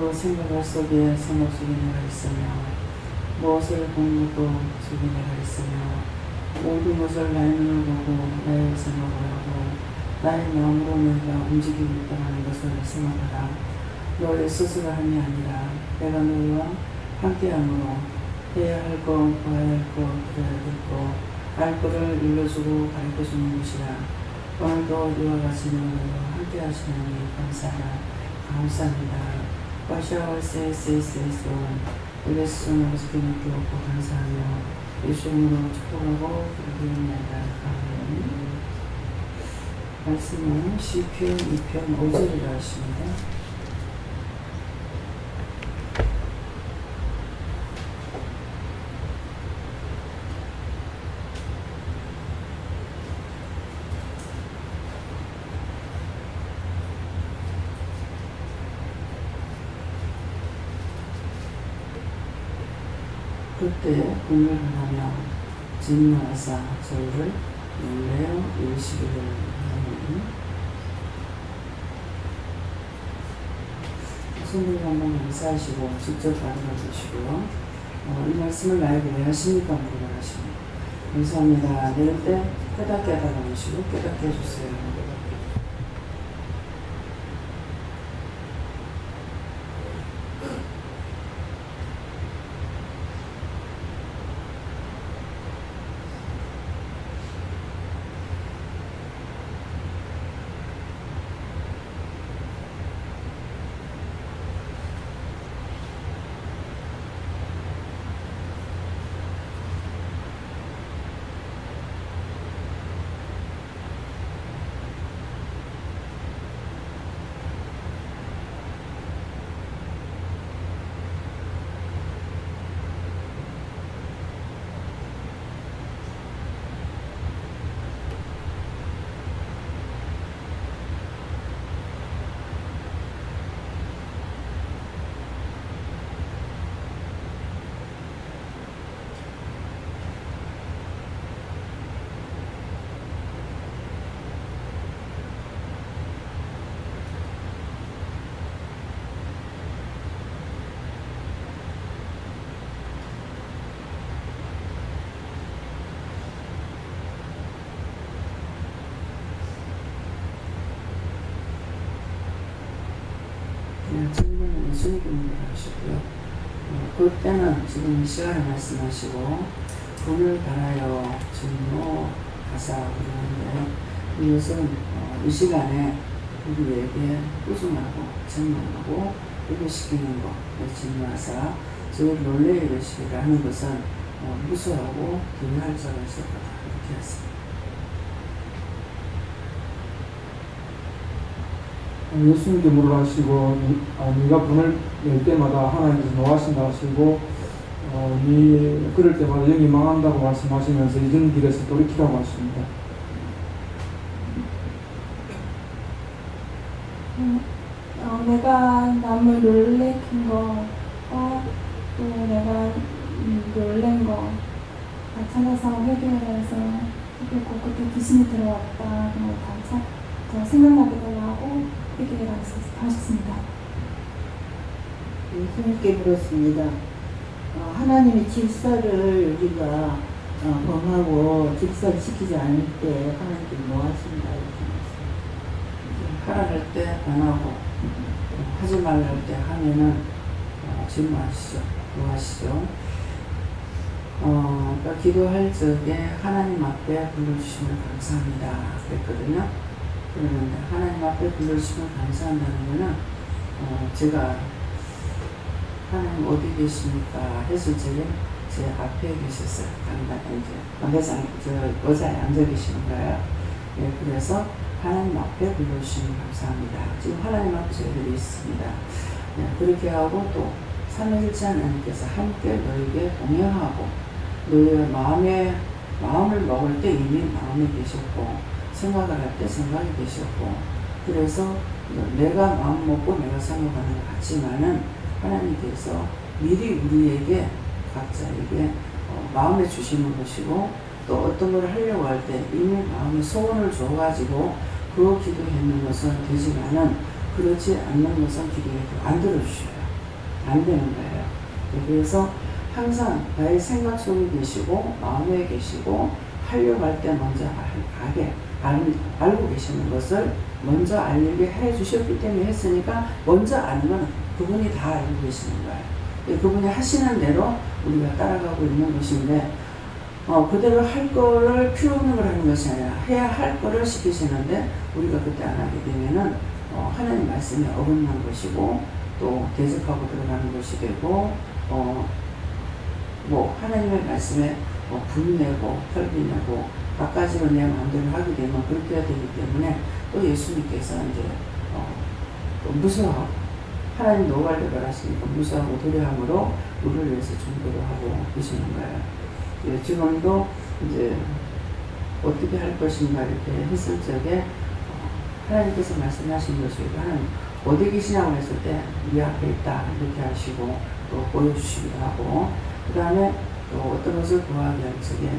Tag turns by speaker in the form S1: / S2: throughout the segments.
S1: 그 생각할 속에 성업 속에 내가 있으며 무엇을 본 것도 속에 내가 있으며 모든 것을 나의 눈을 보고 나의 생각을 하고 나의 마음으로 내가 움직이고 있다는 것을 생각하라. 너의 스스로 함이 아니라 내가 너와 함께함으로 해야 할 것, 봐야 할 것, 들어야 될 것, 알 것을 일러주고 가르쳐주는 것이라. 오늘도 이와 같이 너와 함께 하시는 감사합니다. What shall I say, Lord. 예수 아버지께 기도하고 감사하며 예수 이름으로 축복하고 기도드립니다. 아멘. 말씀은 시편 2편 5절이라 하십니다. 그때 분을 하며 진노하사 저를 놀래어 일시기를 하니. 손을 한번 감사하시고 직접 받아주시고요. 이 말씀을 나에게 왜 하십니까? 물어보십니다. 감사합니다. 내릴 때 깨닫게 하시고 깨닫게 해주세요. 질문은 예수님께만 하시고요. 그때는 지금 이 시간에 말씀하시고 분을 달하여 진노하사 그러는데 이것은 이 시간에 우리에게 꾸중하고 책망하고 회개시키는 것, 진노하사 저를 놀래게 되시기를 하는 것은 무서워하고 두려워할 자가 있을 거다 이렇게 했습니다.
S2: 예수님께 물으라 하시고 네가 분을 낼 때마다 하나님께서 노하신다 하시고 네 그럴 때마다 영이 망한다고 말씀하시면서 이전 길에서 돌이키라고 하십니다.
S3: 내가 남을 놀래킨 거와 또 내가 놀랜 거 찾아서 회개해서 회개했고 그때 귀신이 들어왔다 더 생각나게 달라고 회개를 하셨습니다.
S4: 예수님께 물었습니다. 하나님의 질서를 우리가 범하고 질서를 지키지 않을 때 하나님께 뭐 하신다 이렇게
S1: 하라할 때 안 하고 하지 말라 할 때 하면은 질문하시죠. 뭐 하시죠? 그러니까 기도할 적에 하나님 앞에 불러주시면 감사합니다 그랬거든요. 그러는데 하나님 앞에 불러주시면 감사한다는 거는 제가 하나님 어디 계십니까 했을 적에 제 앞에 계셨어요. 이제 의자에 앉아 계시는 거예요. 네, 그래서 하나님 앞에 불러주시면 감사합니다. 지금 하나님 앞에 저희들이 있습니다. 네, 그렇게 하고 또 삼위일체 하나님께서 함께 너에게 동행하고 너의 마음을 먹을 때 이미 마음에 계셨고 생각을 할 때 생각이 계셨고 그래서 내가 마음 먹고 내가 생각하는 것 같지만은 하나님께서 미리 우리에게 각자에게 마음에 주시는 것이고 또 어떤 걸 하려고 할 때 이미 마음에 소원을 줘가지고 그 기도했는 것은 되지만은 그렇지 않는 것은 기도해도 안 들어주셔요. 안 되는 거예요. 그래서 항상 나의 생각 속에 계시고 마음에 계시고 하려고 할 때 먼저 알고 계시는 것을 먼저 알게 해 주셨기 때문에 했으니까 먼저 알면 그분이 다 알고 계시는 거예요. 그분이 하시는 대로 우리가 따라가고 있는 것인데 그대로 할 거를 필요 없는 걸 하는 것이 아니라 해야 할 거를 시키시는데 우리가 그때 안 하게 되면은 하나님 말씀에 어긋난 것이고 또 대적하고 들어가는 것이 되고 뭐 하나님의 말씀에 분내고 털기내고 갖가지로 내 마음대로 하게 되면 그렇게 해야 되기 때문에 또 예수님께서 이제 또 무서워 하나님 노발대발 하시니까 무서워하고 도래함으로 우리를 위해서 중보를 하고 계시는 거예요. 예, 지금도 이제 어떻게 할 것인가 이렇게 했을 적에 하나님께서 말씀하신 것이 하나님 어디 계시냐고 했을 때 네 앞에 있다 이렇게 하시고 또 보여주시기도 하고 그 다음에 또 어떤 것을 구하기 할 적에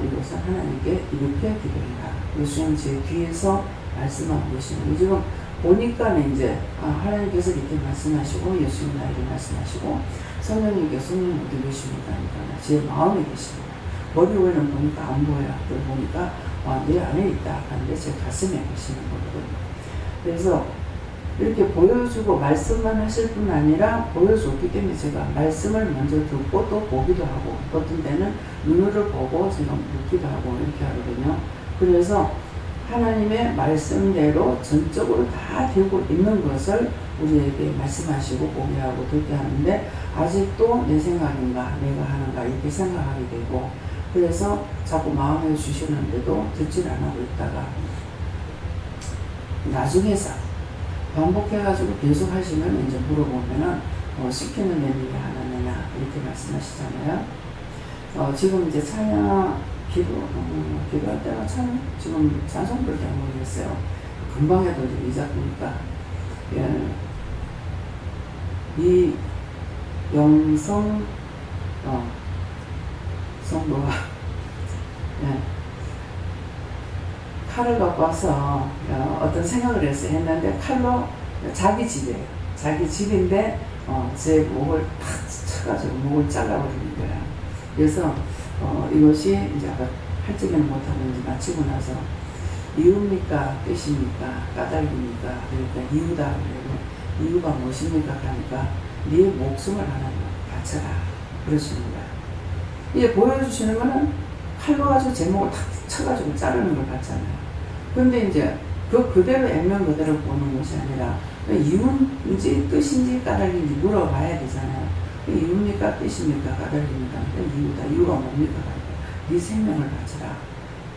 S1: 이것은 하나님께 이렇게 기도해라. 예수님 제 귀에서 말씀하고 계시는 지금 보니까는 이제 하나님께서 이렇게 말씀하시고 예수님 나에게 말씀하시고 성령님께서 성령 어디 계십니까? 하니까 제 마음에 계십니다. 머리 위에는 보니까 안 보여요. 보니까 내 안에 있다 하는데 제 가슴에 계시는 거거든요. 그래서 이렇게 보여주고 말씀만 하실 뿐 아니라 보여줬기 때문에 제가 말씀을 먼저 듣고 또 보기도 하고 어떤 때는 눈으로 보고 제가 묻기도 하고 이렇게 하거든요. 그래서 하나님의 말씀대로 전적으로 다 되고 있는 것을 우리에게 말씀하시고 보게 하고 듣게 하는데 아직도 내 생각인가 내가 하는가 이렇게 생각하게 되고 그래서 자꾸 마음에 주시는데도 듣질 안 하고 있다가 나중에서 반복해가지고 계속 하시면 이제 물어보면은 시키는 의미가 하나느냐 이렇게 말씀하시잖아요. 지금 이제 찬양 기도할 때가 참 지금 찬송 부를 때 모르겠어요. 금방 해도 이 작품이니까 이 영성 성도가 칼을 갖고 와서 어떤 생각을 했는데 칼로 자기 집이에요. 자기 집인데 제 목을 탁 쳐가지고 목을 잘라버리는 거예요. 그래서 이것이 이제 아까 할 적에는 못하고 이제 마치고 나서 이유입니까? 뜻입니까? 까닭입니까? 그러니까 이유다. 그러고 이유가 무엇입니까? 하니까 네 목숨을 하나님 바쳐라. 그러시는 거예요. 이제 보여주시는 거는 칼로 가지고 제 목을 탁 쳐가지고 자르는 걸 봤잖아요. 그런데 이제 그대로 액면 그대로 보는 것이 아니라 이유인지 뜻인지 까닭인지 물어봐야 되잖아요. 이유입니까? 뜻입니까? 까닭입니까? 이유다. 이유가 뭡니까? 네 생명을 바쳐라.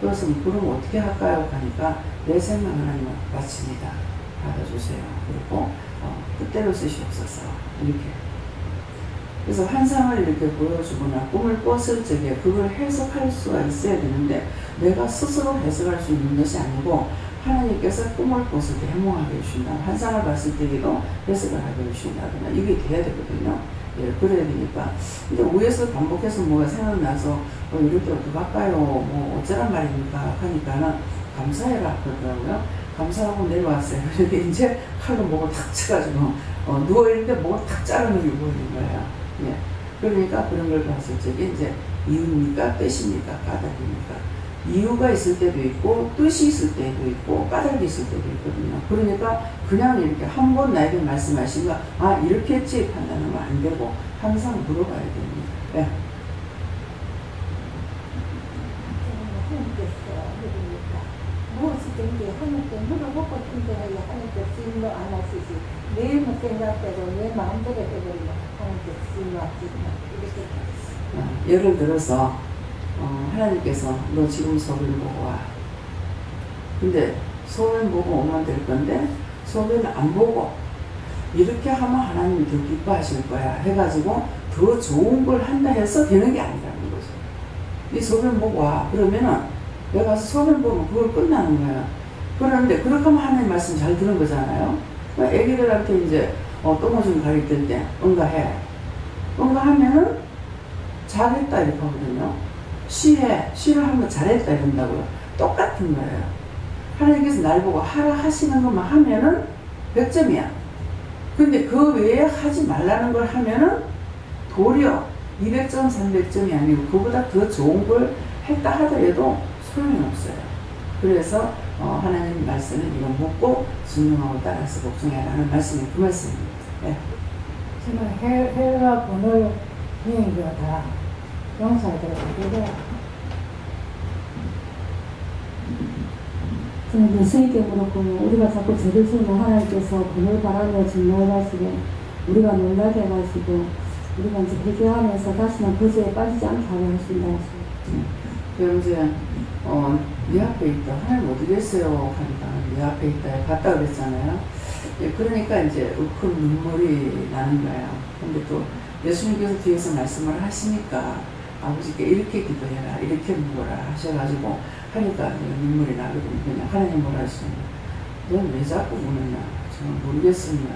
S1: 그래서 그럼 어떻게 할까요? 하니까 내 생명 하나님을 바칩니다. 받아주세요. 그리고 뜻대로 쓰시옵소서. 이렇게. 그래서 환상을 이렇게 보여주거나 꿈을 꿨을 적에 그걸 해석할 수가 있어야 되는데 내가 스스로 해석할 수 있는 것이 아니고 하나님께서 꿈을 꿨을 때 해몽하게 해주신다. 환상을 봤을 때에도 해석을 하게 해주신다거나 이게 돼야 되거든요. 예, 그래야 되니까 이제 위에서 반복해서 뭐가 생각나서 이럴 때 어떡할까요? 뭐 어쩌란 말입니까? 하니까는 감사해라 그러더라고요. 감사하고 내려왔어요. 그런데 이제 칼로 목을 탁 쳐가지고 누워있는데 목을 탁 자르는 게 보이는 거예요. 예. 그러니까 그런 걸 봤을 적에 이제 이유입니까? 뜻입니까? 까닭입니까? 이유가 있을 때도 있고 뜻이 있을 때도 있고 까닭이 있을 때도 있거든요. 그러니까 그냥 이렇게 한 번 나에게 말씀하시면 이렇게 했지 판단하면 안 되고 항상 물어봐야 됩니다. 예.
S5: 무엇이 된게 하나님께 물어보고 통제하여 하나님께 쓰임도 안 하시지 내 생각대로 내 마음대로 해버리면 하나님께 쓰임도 하시지 이렇게
S1: 예를 들어서 하나님께서 너 지금 소변 보고 와. 근데 소변 보고 오면 될 건데 소변 안 보고 이렇게 하면 하나님이 더 기뻐하실 거야 해가지고 더 좋은 걸 한다 해서 되는 게 아니라는 거죠. 이 소변 보고 와. 그러면은 내가 가서 소변 보면 그걸 끝나는 거야. 그런데 그렇게 하면 하나님 말씀 잘 들은 거잖아요. 애기들한테 이제 똥오줌 가릴 때 응가해. 응가하면은 잘했다 이렇게 하거든요. 시해. 시를 하면 잘했다 이런다고요. 똑같은 거예요. 하나님께서 날 보고 하라 하시는 것만 하면은 100점이야. 근데 그 외에 하지 말라는 걸 하면은 도리어 200점, 300점이 아니고 그보다 더 좋은 걸 했다 하더라도 소용이 없어요. 그래서 하나님 말씀은 이거 묻고 순종하고 따라서 복종해라는 말씀이 그 말씀입니다. 네.
S5: 정말 해외와 번호 비행기가 다 용사들을 하게
S3: 저는 예수님께 물었고 우리가 자꾸 죄를 지으면 하나님께서 번을 바라며 진노해가지고 우리가 놀라게 해가지고 우리가 이제 회개하면서 다시는 그 죄에 빠지지 않게 하려 하신다 하십니다.
S1: 그럼 이제 네 앞에 있다. 하나님 어디 계세요? 하니까 네 앞에 있다. 갔다 그랬잖아요. 예, 그러니까 이제 큰 눈물이 나는 거예요. 근데 또 예수님께서 뒤에서 말씀을 하시니까 아버지께 이렇게 기도해라, 이렇게 물어라 하셔가지고 하니까 눈물이 나거든요. 그냥 하나님 뭐라 하시면 넌 왜 자꾸 우느냐? 저는 모르겠습니다.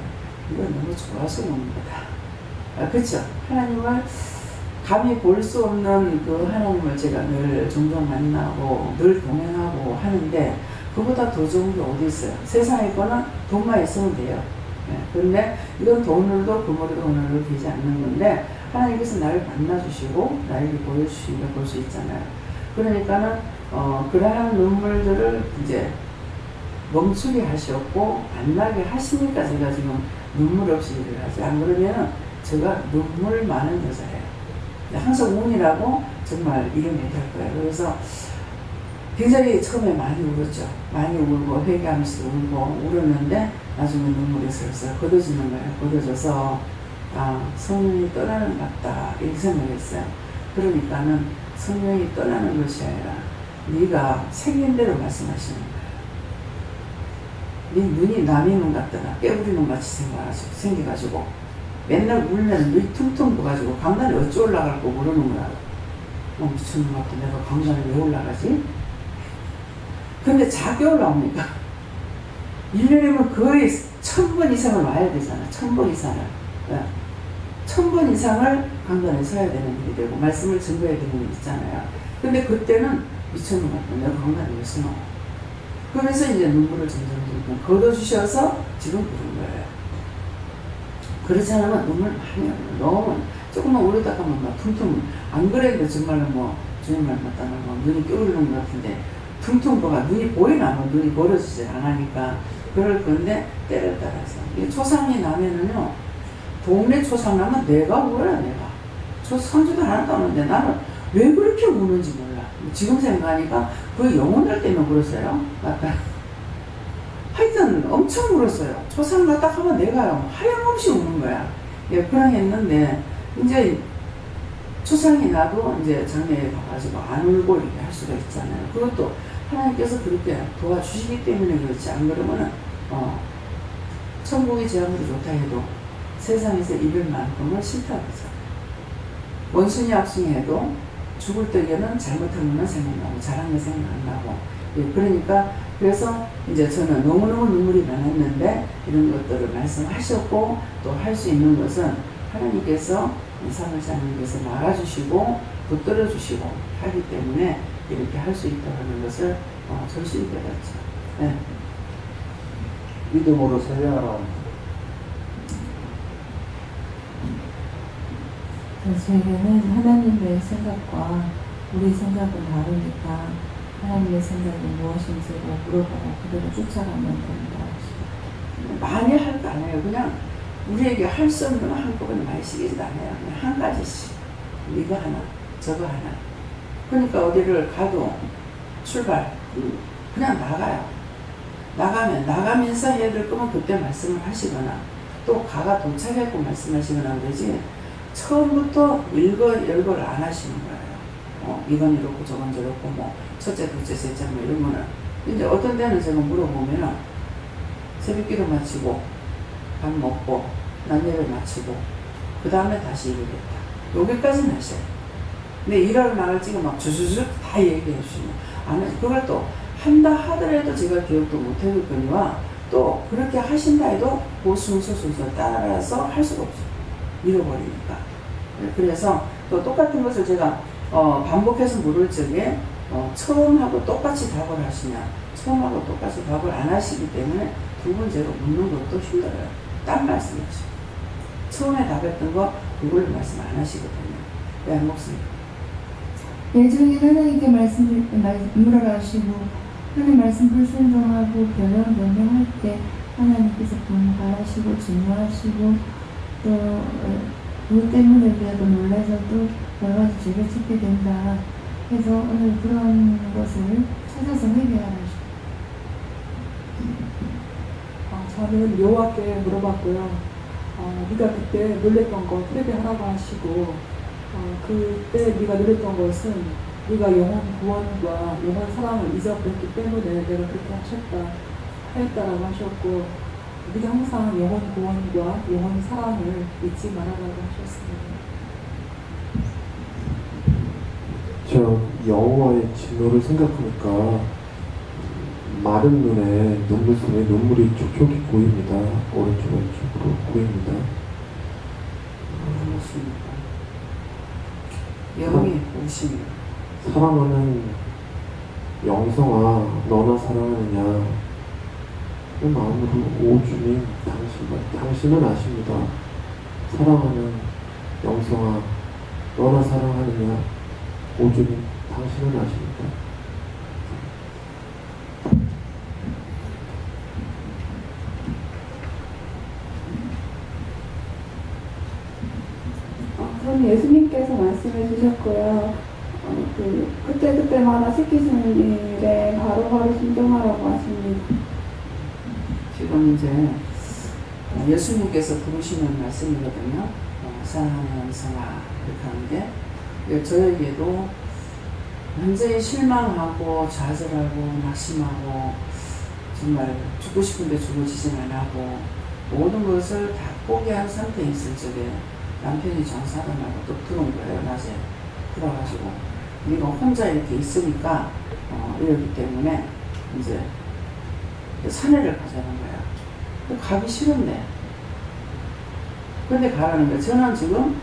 S1: 이건 너무 좋아서 우는 거다. 그렇죠? 하나님을 감히 볼 수 없는 그 하나님을 제가 늘 종종 만나고 늘 동행하고 하는데 그보다 더 좋은 게 어디 있어요? 세상에 거는 돈만 있으면 돼요. 네. 그런데 이건 돈으로도 금으로도 돈으로도 되지 않는 건데 하나님께서 나를 만나주시고 나에게 보여주시니까 볼 수 있잖아요. 그러니까는 그러한 눈물들을 이제 멈추게 하셨고 안 나게 하시니까 제가 지금 눈물 없이 일을 하지. 안 그러면 제가 눈물 많은 여자예요. 항상 운이라고 정말 일을 못할 거예요. 그래서 굉장히 처음에 많이 울었죠. 많이 울고 회개하면서 울고 울었는데 나중에 눈물이 슬슬 걷어지는 거예요. 걷어져서 성령이 떠나는 것 같다 이렇게 생각했어요. 그러니까는 성령이 떠나는 것이 아니라 네가 생긴 대로 말씀하시는 거예요. 네 눈이 남의 눈 같더라. 깨부리 눈 같이 생겨가지고 맨날 울면 눈이 퉁퉁 부어가지고 강단에 어찌 올라갈고 모르는 거야. 미친놈 같아. 내가 강단에 왜 올라가지? 근데 작게 올라옵니까? 1년이면 거의 1000번 이상을 와야 되잖아. 1000번 이상을. 1000번 이상을 강단에 서야 되는 일이 되고 말씀을 증거해야 되는 일이 있잖아요. 근데 그때는 미친놈 같아. 내가 강단에 왜 서노? 그러면서 이제 눈물을 점점 걷어주셔서 지금 그런 거예요. 그렇지 않으면 눈물 많이 나요. 너무 조금만 울었다가 막 퉁퉁 안 그래도 정말로 뭐 주님 말 맞다면 뭐 눈이 껴오르는 것 같은데 퉁퉁 부어가 눈이 보이나 뭐 눈이 벌어지질 않으니까 그럴 건데 때를 따라서 이게 초상이 나면은요 동네 초상 나면 내가 울어요. 내가 초상주도 하나도 안 오는데 나는 왜 그렇게 우는지 몰라. 지금 생각하니까 그 영혼들 때문에 그랬어요. 맞다. 하여튼 엄청 울었어요. 초상 갔다 하면 내가 하염없이 우는 거야. 예, 그냥 했는데 이제 초상이 나도 이제 장례에 가가지고 안 울고 이렇게 할 수가 있잖아요. 그것도 하나님께서 그렇게 도와주시기 때문에 그렇지. 안 그러면은 천국이 제 아무리 좋다 해도 세상에서 이별 만큼은 싫다 그러죠. 원순이 악순이해도 죽을 때에는 잘못한 것만 생각나고 잘한 거 생각 안 나고. 예, 그러니까 그래서 이제 저는 너무너무 눈물이 많았는데 이런 것들을 말씀하셨고 또 할 수 있는 것은 하나님께서 사무장님께서 막아주시고 붙들어주시고 하기 때문에 이렇게 할 수 있다는 것을 절실히 깨닫죠. 네.
S2: 믿음으로 살려라.
S3: 저에게는 하나님의 생각과 우리 생각은 다르니까 하나님의 생각이 무엇인지 물어보고 그대로 쫓아가면 된다.
S1: 많이 할 거 아니에요. 그냥 우리에게 할 수 없는 건 한꺼번에 많이 시키지도 않아요. 그냥 한 가지씩. 이거 하나, 저거 하나. 그러니까 어디를 가도 출발, 그냥 나가요. 나가면서 해야 될 거면 그때 말씀을 하시거나 또 가가 도착했고 말씀하시거나 그러지 처음부터 열거를 안 하시는 거예요. 이건 이렇고 저건 저렇고 뭐 첫째, 둘째, 셋째 뭐 이런 거는 이제 어떤 때는 제가 물어보면 새벽기도 마치고 밥 먹고 낮예배 마치고 그 다음에 다시 일을 했다. 여기까지는 하셔요. 근데 일하러 나갈 지금 막 주주주 다 얘기해 주시면 안 해서 그걸 또 한다 하더라도 제가 기억도 못해줬거니와 또 그렇게 하신다 해도 그 순서 따라서 할 수가 없어요. 잃어버리니까. 그래서 또 똑같은 것을 제가 반복해서 물을 적에 처음하고 똑같이 답을 하시냐 처음하고 똑같이 답을 안 하시기 때문에 두 번째로 묻는 것도 힘들어요. 딴 말씀이죠. 처음에 답했던 거 그걸로 말씀 안 하시거든요. 왜 안 먹습니까?
S6: 예중에 하나님께 물어라 하시고 하나님 말씀 불순종하고 변명할 때 하나님께서 분발하시고 진노하시고 또 그것 때문에 우리가 또 놀라서 또 여러 가지 죄를 짓게 된다 해서 오늘 그런 것을 찾아서 회개하라 하시고
S2: 저는 여호와께 물어봤고요. 네가 그때 놀랬던 거 회개하라고 하시고 그때 네가 놀랬던 것은 네가 영혼 구원과 영혼 사랑을 잊어버렸기 때문에 내가 그렇게 하였다라고 하셨고 네가 항상 영혼 구원과 영혼 사랑을 잊지 말아라고 하셨습니다.
S7: 저 여호와의 진노를 생각하니까 마른 눈에 눈물 속에 눈물이 촉촉이 고입니다. 오른쪽 왼쪽으로 고입니다.
S1: 그렇습니까? 영이 오십니다.
S7: 사랑하는 영성아, 너나 사랑하느냐? 그 마음으로 오 주님, 당신은 아십니다. 사랑하는 영성아, 너나 사랑하느냐? 오 주님, 당신은 아십니다.
S3: 그럼 예수님께서 말씀해 주셨고요. 그때마다 시키시는 일에 바로바로 순종하라고 하십니다.
S1: 지금 이제 예수님께서 부르시는 말씀이거든요. 사랑하는 영성아 이렇게 하는데 저에게도 완전히 실망하고 좌절하고 낙심하고 정말 죽고 싶은데 죽어지진 안 하고 모든 것을 다 포기한 상태에 있을 적에 남편이 정사하던 말고 또 들어온 거예요. 낮에 들어가지고 우리가 혼자 이렇게 있으니까 이러기 때문에 이제 산에를 가자는 거야. 가기 싫은데 근데 가라는 거예요. 저는 지금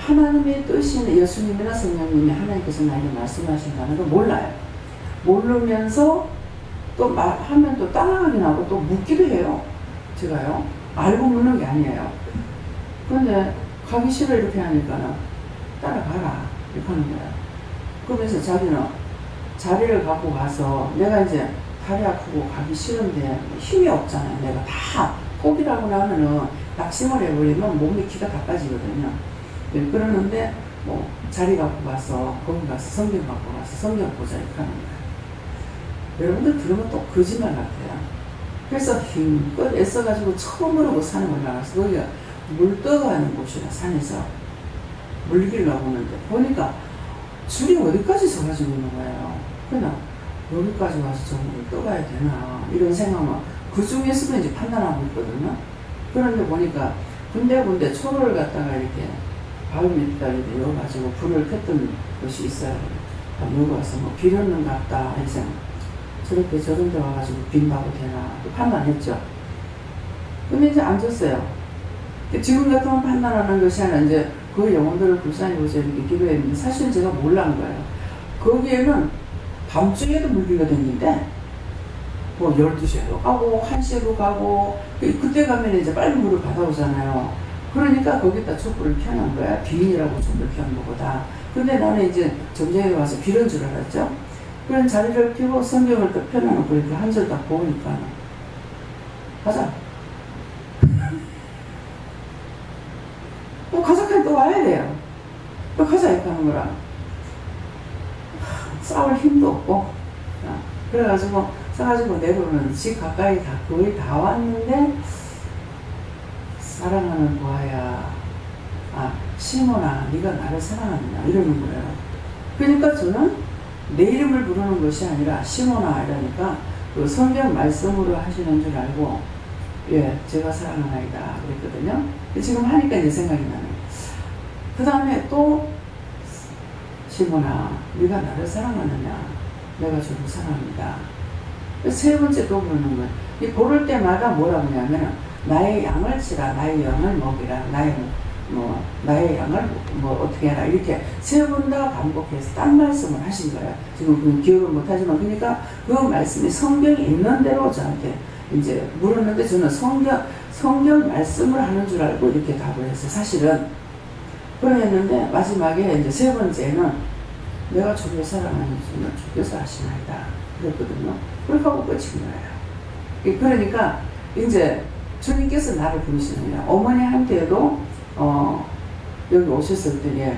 S1: 하나님의 뜻이나 예수님이나 성령님이 하나님께서 나에게 말씀하신다는 걸 몰라요. 모르면서 또 말하면 또 따라가긴 하고 또 묻기도 해요. 제가요. 알고 묻는 게 아니에요. 그런데 가기 싫어 이렇게 하니까 따라가라 이렇게 하는 거야. 그러면서 자기는 자리를 갖고 가서 내가 이제 다리 아프고 가기 싫은데 힘이 없잖아요. 내가 다 포기라고 나면은 낙심을 해버리면 몸에 기가 다 빠지거든요. 네, 그러는데 뭐 자리 갖고 가서 거기 가서 성경 갖고 가서 성경 보자 이렇게 하는 거예요. 여러분들 들으면 또 거짓말 같아요. 그래서 힘껏 애써가지고 처음으로 그 산에 올라가서 거기가 물 떠가는 곳이라 산에서 물길 나오는데 보니까 줄이 어디까지 서가지고 있는 거예요. 그냥 여기까지 와서 저 물을 떠가야 되나 이런 생각만 그 중에서도 이제 판단하고 있거든요. 그런데 보니까 군데군데 초를 갖다가 이렇게 바위 밑에다 이렇게 넣어가지고 불을 켰던 곳이 있어요. 여기 와서 뭐 비렸는 것 같다 해서 저렇게 저런 데 와가지고 빈바고 되나 또 판단했죠. 근데 이제 앉았어요. 지금 같으면 판단하는 것이 아니라 이제 그 영혼들을 불쌍히 보세요 이렇게 기도했는데 사실 제가 몰랐는 거예요. 거기에는 밤중에도 물기가 됐는데 뭐 12시에도 가고 1시에도 가고 그때 가면 이제 빨리 물을 받아오잖아요. 그러니까 거기다 촛불을 켜놓은 거야. 비인이라고 촛불을 켜는 것보다. 근데 나는 이제 정장에 와서 비는 줄 알았죠. 그런 자리를 피고 성경을 또 펴놓고 이렇게 한 절 딱 보니까 가자. 또 가자까지 또 와야 돼요. 또 가자 이렇게 하는 거라. 싸울 힘도 없고. 그래가지고 싸가지고 내려오는 집 가까이 다 거의 다 왔는데 사랑하는 보아야 시몬아 네가 나를 사랑하느냐 이러는 거예요. 그러니까 저는 내 이름을 부르는 것이 아니라 시몬아 이러니까 그 성경 말씀으로 하시는 줄 알고 예 제가 사랑하나이다 그랬거든요. 지금 하니까 이제 생각이 나네요. 그 다음에 또 시몬아 네가 나를 사랑하느냐 내가 주를 사랑합니다. 세 번째 또 부르는 거예요. 이 부를 때마다 뭐라고 하냐면 나의 양을 치라 나의 양을 먹이라 나의 양을 뭐 어떻게 해라 이렇게 세 번 다 반복해서 딴 말씀을 하신 거예요. 지금 기억을 못하지만 그러니까 그 말씀이 성경에 있는 대로 저한테 이제 물었는데 저는 성경 말씀을 하는 줄 알고 이렇게 답을 했어요. 사실은 그랬는데 마지막에 이제 세 번째는 내가 주를 사랑하는 주는 주께서 아시나이다 그랬거든요. 그렇게 하고 끝인 거예요. 그러니까 이제 주님께서 나를 부르시는 거예요. 어머니한테도 여기 오셨을 때에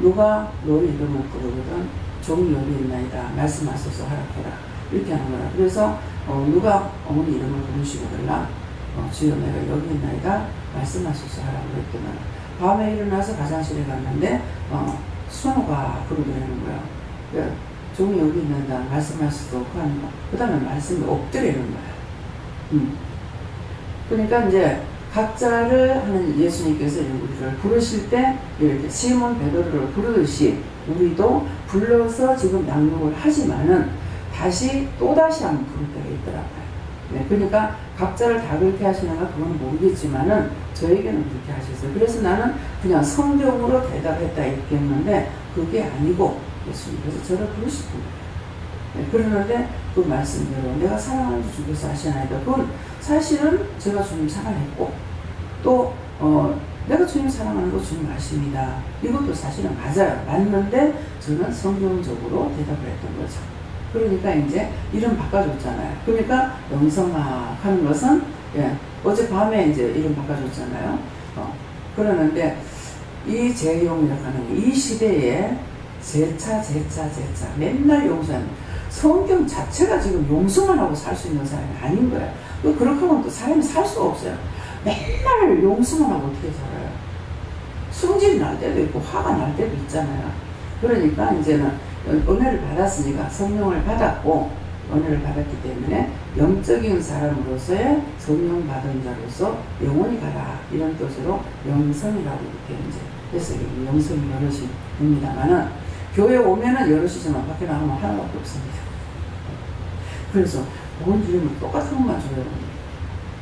S1: 누가 너의 이름을 부르거든 종이 여기 있나이다 말씀하소서 하라해라 이렇게 하는 거야. 그래서 누가 어머니 이름을 부르시거든요. 주여 내가 여기 있나이다 말씀하소서 하라고 그랬더니 밤에 일어나서 화장실에 갔는데 순호가 부르더라는 거야. 그러니까 종이 여기 있는다 말씀하소서 하는 거. 그 다음에 말씀이 없더라는 거야. 그러니까 이제 각자를 하는 예수님께서 우리를 부르실 때 이렇게 시몬 베드로를 부르듯이 우리도 불러서 지금 낭독을 하지만은 다시 또다시 한번 부를 때가 있더라고요. 네, 그러니까 각자를 다 그렇게 하시는가 그건 모르겠지만은 저에게는 그렇게 하셨어요. 그래서 나는 그냥 성경으로 대답했다 이렇게 했는데 그게 아니고 예수님께서 저를 부르시는 거예요. 네, 그러는데 그 말씀대로 내가 사랑하는 주 주께서 아시나이다. 그건 사실은 제가 주님 사랑했고 또 내가 주님 사랑하는 거 주님 아십니다. 이것도 사실은 맞아요. 맞는데 저는 성경적으로 대답을 했던 거죠. 그러니까 이제 이름 바꿔줬잖아요. 그러니까 영성아 하는 것은 어젯밤에 이제 이름 바꿔줬잖아요. 그러는데 이 재용이라고 하는 이 시대에 제차 맨날 용서하는 성경 자체가 지금 용서만 하고 살 수 있는 사람이 아닌 거예요. 그렇게 하면 또 사람이 살 수가 없어요. 맨날 용서만 하고 어떻게 살아요? 승질이 날 때도 있고 화가 날 때도 있잖아요. 그러니까 이제는 은혜를 받았으니까 성령을 받았고 은혜를 받았기 때문에 영적인 사람으로서의 성령 받은 자로서 영원히 가라 이런 뜻으로 영성이라고 이렇게 이제 해석이 영성이 여럿이 됩니다만은 교회 오면은 여럿이지만 밖에 나가면 하나밖에 없습니다. 그래서 온 주님은 똑같은 것만 줘요.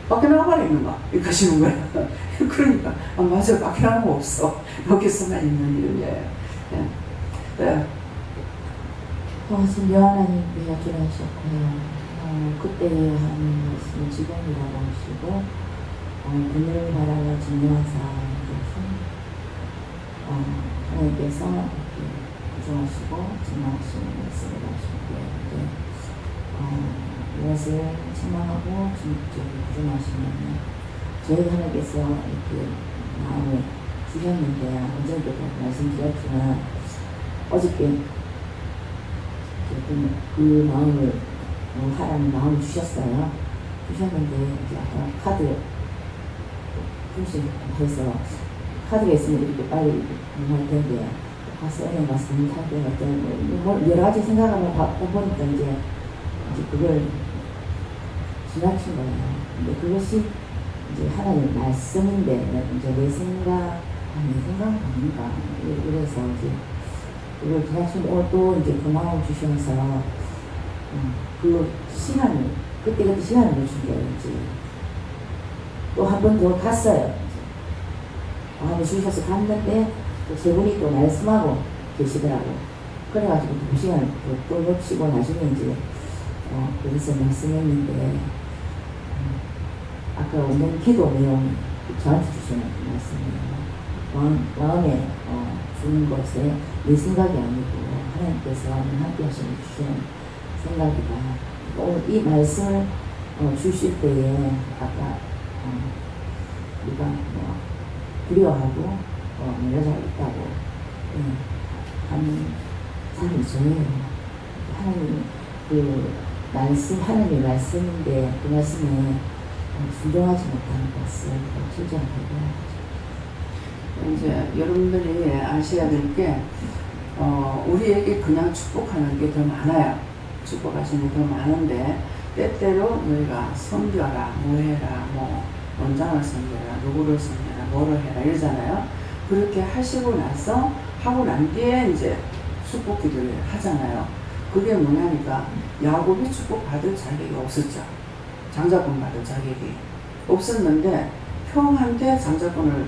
S1: 밖에 나가봐라 있는가? 이렇게 하시는 거예요. 그러니까 맞아 밖에 나가는 거 없어. 여기서만 있는 일이에요. 네.
S4: 지금 요한하님 이야기를 하셨고요. 그때 하는 말씀은 지금이라고 하시고 그늘을 바라며 증명한 사람에게서 하나님께서 구성하시고 증명하시는 말씀을 하시고 이것을 책망하고 구성하시면 저희 하나님께서 이렇게 마음을 주셨는데 언제부터 말씀드렸지만 어저께 그 마음을 하라는 마음을 주셨어요. 주셨는데 이제 아까 카드 해서 카드가 있으면 이렇게 빨리 할 텐데 가서 은행 가서 할 때가 뭐 여러 가지 생각하면 보니까 이제 그걸 지나친 거예요. 근데 그것이 이제 하나님 말씀인데 이제 내 생각은 아닌가. 그래서 이제 그걸 지나친 오늘 또 이제 그 마음 주시면서 그 시간을 그때 시간을 주신 게 이제 또 한 번 더 갔어요. 마음을 주셔서 갔는데 또 세 분이 또 말씀하고 계시더라고. 그래가지고 2시간 또 놓치고 나중에 이제 거기서 말씀했는데 아까 오늘 기도 내용 저한테 주시는 말씀이에요. 마음에 주는 것에 내 생각이 아니고 하나님께서 함께 하시는 주시는 생각이다. 오늘 이 말씀을 주실 때에 아까 우리가 두려워하고 여자가 있다고 하는 사람이 저예요. 하나님 그 말씀 하나님의 말씀인데 그 말씀에 순종하지 못하는 것을 실전하고
S1: 이제 여러분들이 아셔야 될 게 우리에게 그냥 축복하는 게 더 많아요. 축복하시는 게 더 많은데 때때로 너희가 섬겨라, 뭐해라, 원장을 섬겨라, 누구를 섬겨라, 뭐를 해라 이러잖아요. 그렇게 하시고 나서 하고 난 뒤에 이제 축복 기도를 하잖아요. 그게 뭐냐니까 야곱이 축복 받을 자격이 없었죠. 장자권 받을 자격이 없었는데 형한테 장자권을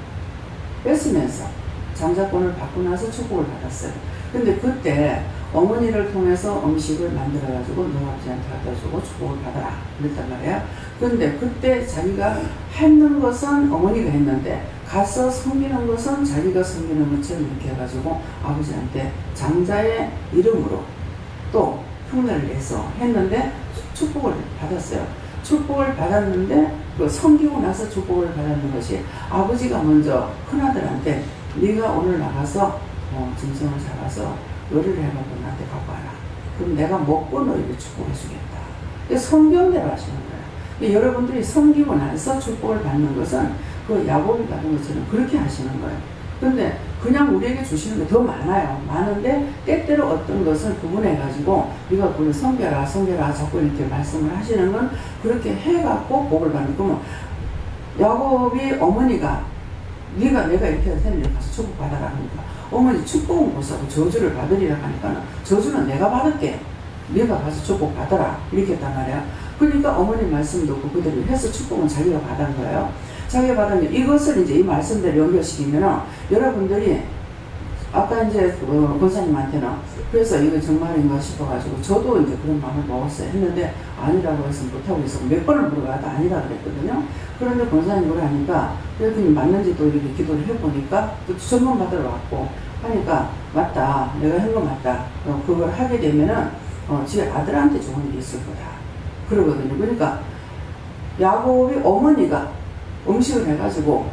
S1: 뺏으면서 장자권을 받고 나서 축복을 받았어요. 근데 그때 어머니를 통해서 음식을 만들어가지고 너 아버지한테 갖다 주고 축복을 받아라 그랬단 말이에요. 그런데 그때 자기가 했는 것은 어머니가 했는데 가서 섬기는 것은 자기가 섬기는 것처럼 이렇게 해가지고 아버지한테 장자의 이름으로 또 흉내를 내서 했는데 축복을 받았어요. 축복을 받았는데 그 섬기고 나서 축복을 받았는 것이 아버지가 먼저 큰아들한테 네가 오늘 나가서 짐승을 잡아서 요리를 해갖고 나한테 갖고 와라. 그럼 내가 먹고 너에게 축복해 주겠다. 성경대로 하시는 거예요. 여러분들이 섬기고 나서 축복을 받는 것은 그 야곱이 받은 것처럼 그렇게 하시는 거예요. 근데 그냥 우리에게 주시는 게 더 많아요. 많은데 때때로 어떤 것을 구분해가지고 네가 그걸 섬겨라 자꾸 이렇게 말씀을 하시는 건 그렇게 해갖고 복을 받는 거면 야곱이 어머니가 네가 내가 이렇게 할 테니 가서 축복 받아라 하니까 어머니 축복은 못 사고 저주를 받으리라 하니까 저주는 내가 받을게. 네가 가서 축복 받아라 이렇게 했단 말이야. 그러니까 어머니 말씀 듣고 그대로 해서 축복은 자기가 받은 거예요. 자기가 받은 이것을 이제 이 말씀대로 연결시키면은 여러분들이 아까 이제 권사님한테는 그래서 이거 정말인가 싶어가지고 저도 이제 그런 마음을 먹었어요. 했는데 아니라고 해서 못하고 있었고 몇 번을 물어봐도 아니라 그랬거든요. 그런데 권사님 뭐라 하니까 그랬더니 맞는지 또 이렇게 기도를 해보니까 또 전문 받으러 왔고 하니까 맞다. 내가 한 거 맞다. 그걸 하게 되면은 지 아들한테 좋은 일이 있을 거다. 그러거든요. 그러니까 야곱이 어머니가 음식을 해가지고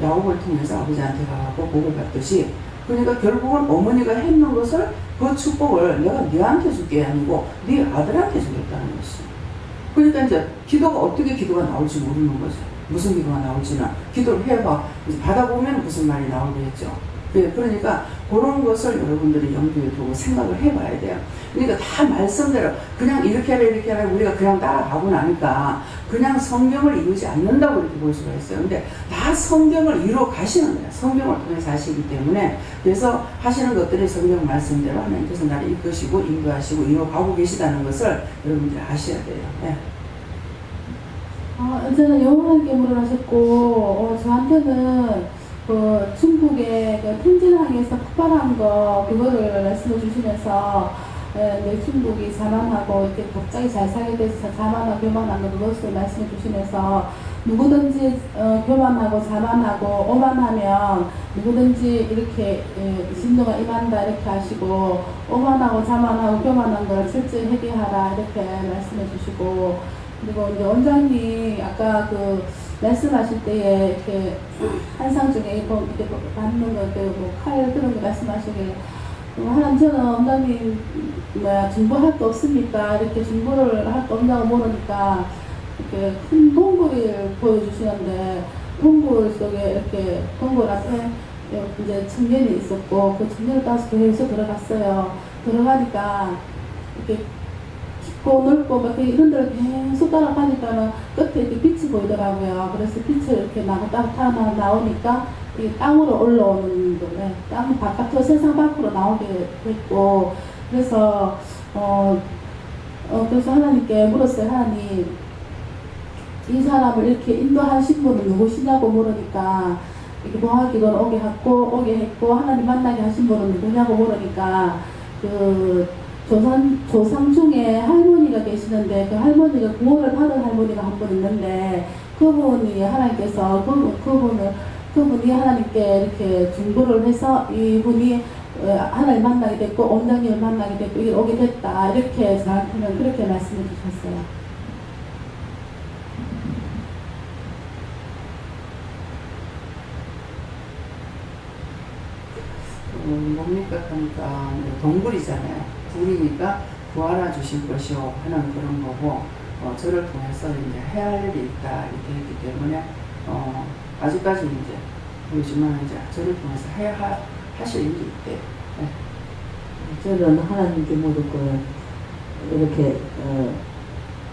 S1: 야곱을 통해서 아버지한테 가고 복을 받듯이 그러니까 결국은 어머니가 했는 것을 그 축복을 내가 네한테 줄게 아니고 네 아들한테 주겠다는 것이. 그러니까 이제 기도가 어떻게 기도가 나올지 모르는 거죠. 무슨 기도가 나올지는 기도를 해봐 받아보면 무슨 말이 나오겠죠. 그러니까 그런 것을 여러분들이 염두에 두고 생각을 해봐야 돼요. 그러니까 다 말씀대로 그냥 이렇게 하라 이렇게 하라 우리가 그냥 따라가고 나니까 그냥 성경을 이루지 않는다고 이렇게 볼 수가 있어요. 근데 다 성경을 이루어 가시는 거예요. 성경을 통해서 하시기 때문에 그래서 하시는 것들이 성경 말씀대로 하나님께서 나를 이끄시고 인도하시고 이루어 가고 계시다는 것을 여러분들이 아셔야 돼요. 네.
S3: 저는 영원한 깨물을 하셨고 저한테는 그 중국의 그 텐진항에서 폭발한 거 그거를 말씀해 주시면서 중국이 자만하고 이렇게 갑자기 잘 살게 돼서 자만하고 교만한 거 그것을 말씀해 주시면서 누구든지 교만하고 자만하고 오만하면 누구든지 이렇게 진노가 임한다 이렇게 하시고 오만하고 자만하고 교만한 걸 철저히 해결하라 이렇게 말씀해 주시고 그리고 이제 원장님 아까 그 말씀하실 때에 이렇게 한상 중에 이렇게 받는 거, 칼 그런 거 말씀하시길 하나님 저는 원장님 중보할 거 없습니까? 이렇게 중보를 할 거 없냐고 물으니까 이렇게 큰 동굴을 보여주시는데 동굴 속에 이렇게 동굴 앞에 이제 청년이 있었고 그 청년을 따서 계속 들어갔어요. 들어가니까 이렇게 깊고 넓고 막 이런 데를 계속 따라가니까는 끝에 이렇게 빛이 보이더라고요. 그래서 빛을 이렇게 나오니까 이 땅으로 올라오는 거네. 땅 바깥으로 세상 밖으로 나오게 됐고 그래서 그래서 하나님께 물었어요. 하나님 이 사람을 이렇게 인도하신 분은 누구시냐고 물으니까 이렇게 모하기도를 오게 했고 하나님 만나게 하신 분은 누구냐고 물으니까 그 조상 중에 할머니가 계시는데 그 할머니가 구원을 받은 할머니가 한 분 있는데 그분이 하나님께서 그분이 하나님께 이렇게 중보를 해서 이분이 하나님 만나게 됐고 원장님을 만나게 됐고 이게 오게 됐다 이렇게 저한테는 그렇게 말씀해 주셨어요.
S1: 뭡니까? 그러니까 동굴이잖아요. 불이니까 구하라 주실 것이요 하는 그런 거고 저를 통해서 이제 해야 할 일이 있다 이렇게 했기 때문에 아직까지 이제 보이지만 이제 저를 통해서 해야 하실 일이 있대. 네.
S4: 저는 하나님께 묻고 이렇게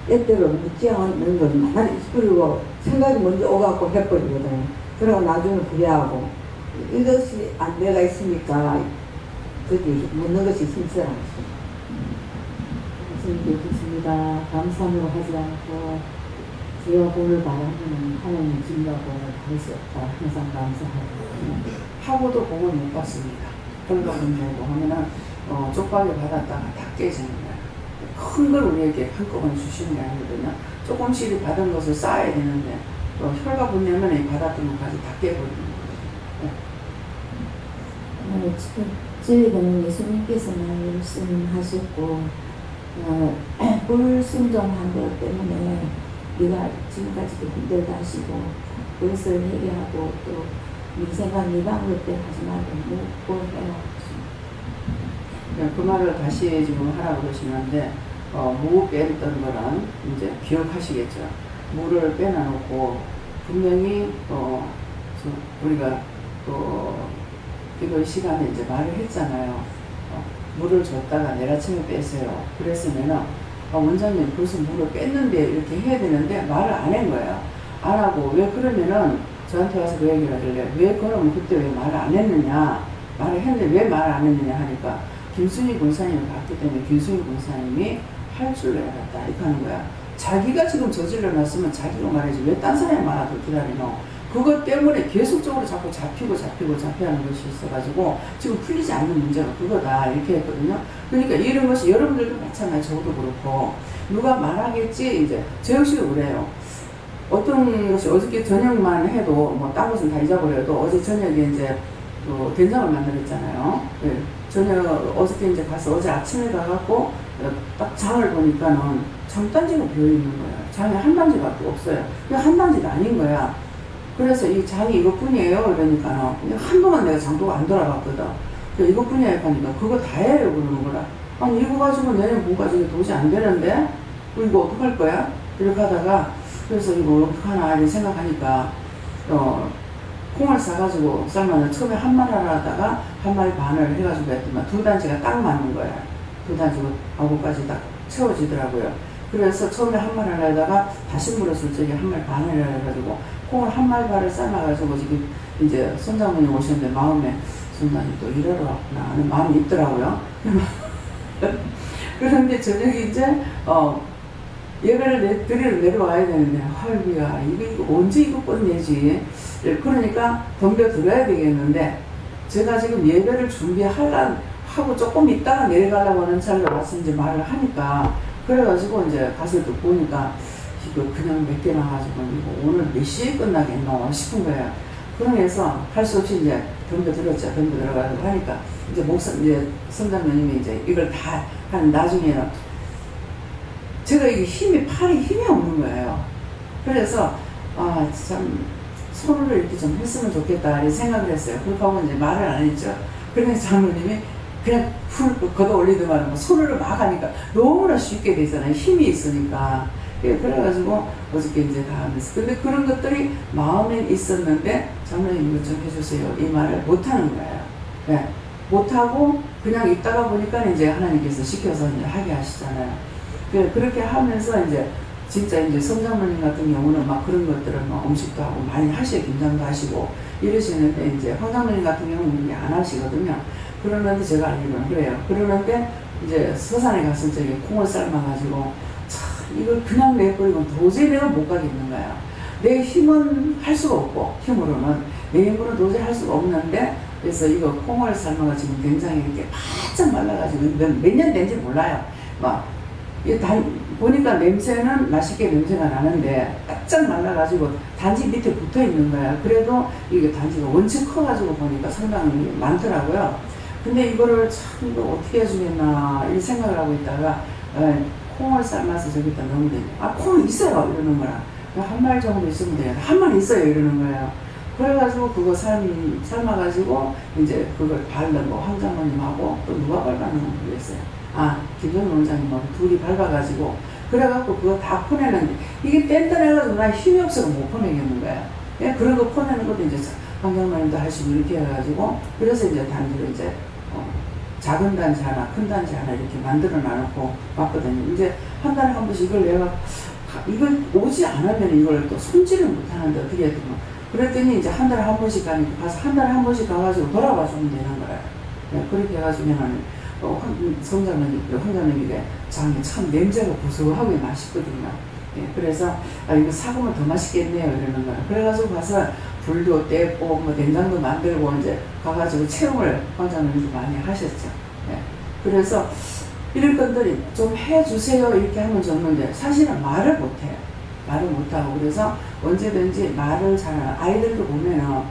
S4: 때때로 묻지 않는 건 많이 그리고 생각이 먼저 오갖고 해버리거든요. 그러고 나중에 후회하고 이것이 안 돼가 있으니까 거기 묻는 것이 신선하죠.
S3: 말씀드리고 있습니다. 감사함으로 하지 않고 주여 복을 바라면 하나님 진리하고 할 수 없다. 항상 감사하고
S1: 하고도 복을 못 받습니다. 결과는 뭐고 하면은 쪽박이 받았다가 다 깨지는 거야. 큰 걸 우리에게 한꺼번에 주시는 게 아니거든요. 조금씩 받은 것을 쌓아야 되는데 혈과 분내면에 받았던 것까지 다 깨버리는 거예요.
S4: 저희는 예수님께서 말씀하셨고 불순종한 것 때문에 네가 지금까지도 힘들다 하시고 그것을 얘기하고 또 네 생각, 네 방법대로 하지 말고 묵고 해라.
S1: 그 말을 다시 지금 하라고 그러시는데 무 뺐던 거는 이제 기억하시겠죠. 무를 빼놔놓고 분명히 우리가 이거 시간에 이제 말을 했잖아요. 물을 줬다가 내일 아침에 뺐어요. 그랬으면은 원장님 벌써 물을 뺐는데 이렇게 해야 되는데 말을 안 한 거예요. 안 하고 왜 그러면은 저한테 와서 그 얘기를 하길래 왜 그러면 그때 왜 말을 안 했느냐, 말을 했는데 왜 말을 안 했느냐 하니까 김순희 권사님을 봤기 때문에 김순희 권사님이 할 줄로 알았다 이렇게 하는 거야. 자기가 지금 저질러 놨으면 자기가 말하지 왜 딴 사람이 말하고 기다리노. 그것 때문에 계속적으로 자꾸 잡히는 것이 있어가지고 지금 풀리지 않는 문제가 그거다 이렇게 했거든요. 그러니까 이런 것이 여러분들도 마찬가지, 저도 그렇고 누가 말하겠지. 이제 저 역시도 그래요. 어떤 것이 어저께 저녁만 해도 뭐 딴 것은 다 잊어버려도 어제 저녁에 이제 된장을 만들었잖아요. 네. 저녁 어저께 이제 가서 어제 아침에 가갖고 딱 장을 보니까는 장단지가 비어 있는 거야. 장이 한 단지밖에 없어요. 그냥 한 단지가 아닌 거야. 그래서 이 장이 이것뿐이에요. 그러니까는 한동안 내가 장도가 안 돌아갔거든. 이것뿐이에요. 하니까 그거 다 해요. 그러는 거라. 아니 이거 가지고 내년 뭐 가지고 도저히 안 되는데 이거 어떡할 거야? 이렇게 하다가 그래서 이거 어떡하나 이렇게 생각하니까 콩을 싸가지고 삶아서 처음에 한 마리 하다가 한 마리 반을 해가지고 했더만 두 단지가 딱 맞는 거야. 두 단지고 아구까지 딱 채워지더라고요. 그래서 처음에 한 마리 하다가 다시 물었을 적에 한 마리 반을 해가지고 콩을 한 마리 반을 삶아가지고 지금 이제 선장님이 오셨는데 마음에 선장님 또 일하러 왔구나 하는 마음이 있더라고요. 그런데 저녁에 이제 예배를 드리러 내려와야 되는데 할비야 이거 언제 이거 끝내지. 그러니까 덤벼들어야 되겠는데 제가 지금 예배를 준비하고 조금 있다가 내려가려고 하는 차를 와서 이제 말을 하니까 그래가지고 이제 가서 또 보니까 이거 그냥 몇 개 나가지고 이거 오늘 몇 시에 끝나겠노 싶은 거예요. 그러면서 할 수 없이 이제 덤벼들었죠. 덤벼들어가지고 하니까 이제 선장님이 이제 이걸 다 한 나중에는 제가 이게 팔에 힘이 없는 거예요. 그래서 참 손으로 이렇게 좀 했으면 좋겠다 이렇게 생각을 했어요. 그렇게 하고 이제 말을 안 했죠. 그러니까 장로님이 그냥 걷어 올리더만 손으로 막 하니까 너무나 쉽게 되잖아요. 힘이 있으니까. 그래가지고 어저께 이제 다 하면서 근데 그런 것들이 마음에 있었는데 장로님 이것 좀 해주세요 이 말을 못하는 거예요. 네. 못하고 그냥 있다가 보니까 이제 하나님께서 시켜서 이제 하게 하시잖아요. 그렇게 하면서 이제 진짜 이제 성장모님 같은 경우는 막 그런 것들을 막 음식도 하고 많이 하셔요. 김장도 하시고 이러시는데 이제 황장모님 같은 경우는 안 하시거든요. 그러는데 제가 알기로는 그래요. 그러는데 이제 서산에 갔을 적에 콩을 삶아가지고 참 이걸 그냥 내버리면 도저히 내가 못 가겠는 거야. 내 힘은 할 수가 없고 힘으로는 내 힘으로는 도저히 할 수가 없는데 그래서 이거 콩을 삶아가지고 굉장히 이렇게 바짝 말라가지고 몇 년 된지 몰라요. 막 보니까 냄새는 맛있게 냄새가 나는데 바짝 말라가지고 단지 밑에 붙어 있는 거야. 그래도 이게 단지가 원체 커가지고 보니까 상당히 많더라고요. 근데 이거를 참 이거 어떻게 해주겠나 이 생각을 하고 있다가 콩을 삶아서 저기다 넣으면 돼요. 콩 있어요 이러는 거야. 한 마리 정도 있으면 돼요. 한 마리 있어요 이러는 거예요. 그래가지고 그거 삶아가지고 이제 그걸 밟는 황장모님하고 또 누가 밟았는지 모르겠어요. 김정은 원장님하고 둘이 밟아가지고 그래갖고 그거 다 퍼내는데 이게 뗀뗀해가지고 나 힘이 없어서 못 퍼내겠는 거야. 그런 거 퍼내는 것도 이제 황장모님도 하시고 이렇게 해가지고 그래서 이제 단지로 이제 작은 단지 하나 큰 단지 하나 이렇게 만들어 놔놓고 왔거든요. 이제 한 달에 한 번씩 이걸 오지 않으면 이걸 또 손질을 못하는데 어떻게 해야 되나. 그랬더니 이제 한 달에 한 번씩 가서 한 달에 한 번씩 가가지고 돌아봐 주면 되는 거예요. 그렇게 해가지고는 황장님에게 장이 참 냄새가 고소하고 맛있거든요. 그래서 이거 사보면 더 맛있겠네요 이러는 거예요. 그래가지고 가서 불도 떼고 뭐 된장도 만들고 이제 가가지고 체험을 황장님도 많이 하셨죠. 그래서 이런 것들이 좀 해주세요 이렇게 하면 좋는데 사실은 말을 못해요. 말을 못하고 그래서 언제든지 말을 잘하는 아이들도 보면은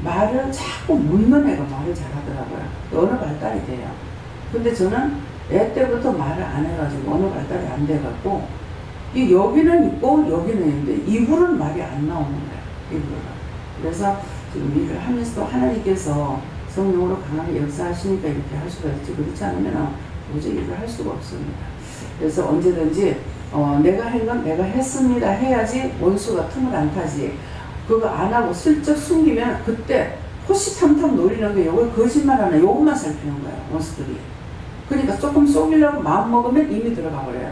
S1: 말을 자꾸 묻는 애가 말을 잘하더라고요. 언어 발달이 돼요. 근데 저는 애 때부터 말을 안 해가지고 언어 발달이 안 돼갖고 이 여기는 있고 여기는 있는데 입으로는 말이 안 나오는 거예요. 입으로는. 그래서 지금 일을 하면서도 하나님께서 성령으로 강하게 역사하시니까 이렇게 할 수가 있지 그렇지 않으면 도저히 일을 할 수가 없습니다. 그래서 언제든지 내가 한 건 내가 했습니다 해야지 원수가 틈을 안 타지. 그거 안 하고 슬쩍 숨기면 그때 호시탐탐 노리는 게 요거 거짓말 하나 요것만 살피는 거예요. 원수들이. 그러니까 조금 속이려고 마음 먹으면 이미 들어가 버려요.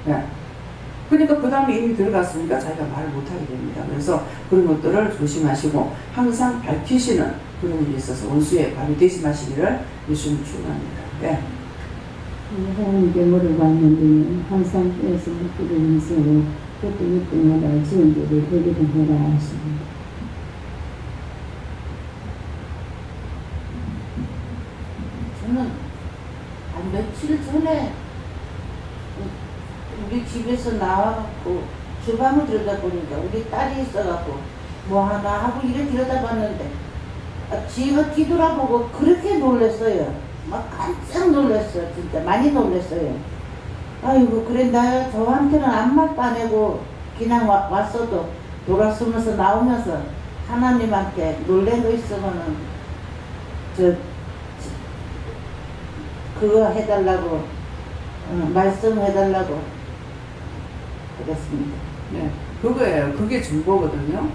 S1: 네. 그러니까 그 다음에 이미 들어갔으니까 자기가 말을 못하게 됩니다. 그래서 그런 것들을 조심하시고 항상 밝히시는 그런 일이 있어서 원수의 발이 되지 마시기를 예수님 축원합니다. 네.
S3: 하나님께 물어봤는데 항상 깨어서 묻기를 인생으로 그것도 믿음마다 지은 죄를 회개를 해라 하십니다.
S5: 저는 한 며칠 전에 우리 집에서 나와갖고 주방을 들여다보니까 우리 딸이 있어갖고 뭐 하나 하고 이래 들여다봤는데 지가 뒤돌아보고 그렇게 놀랐어요. 막 깜짝 놀랐어요. 진짜 많이 놀랐어요. 아이고 그래 나 저한테는 아무 말도 안 하고 그냥 왔어도 돌아서면서 나오면서 하나님한테 놀란 거 있으면은 그거 해달라고 말씀해달라고 그랬습니다.
S1: 네, 그거예요. 그게 중보거든요.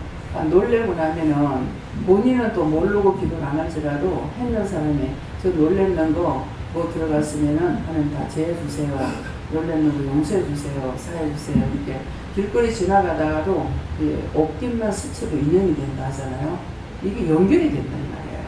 S1: 놀래고 나면은 본인은 또 모르고 기도를 안 할지라도 했는 사람이 저 놀랬는 거 뭐 들어갔으면은 하나님 다 제해주세요. 놀랬는 거 용서해주세요. 사해주세요. 이렇게 길거리 지나가다가도 옷깃만 스치고 인연이 된다 하잖아요. 이게 연결이 된단 말이에요.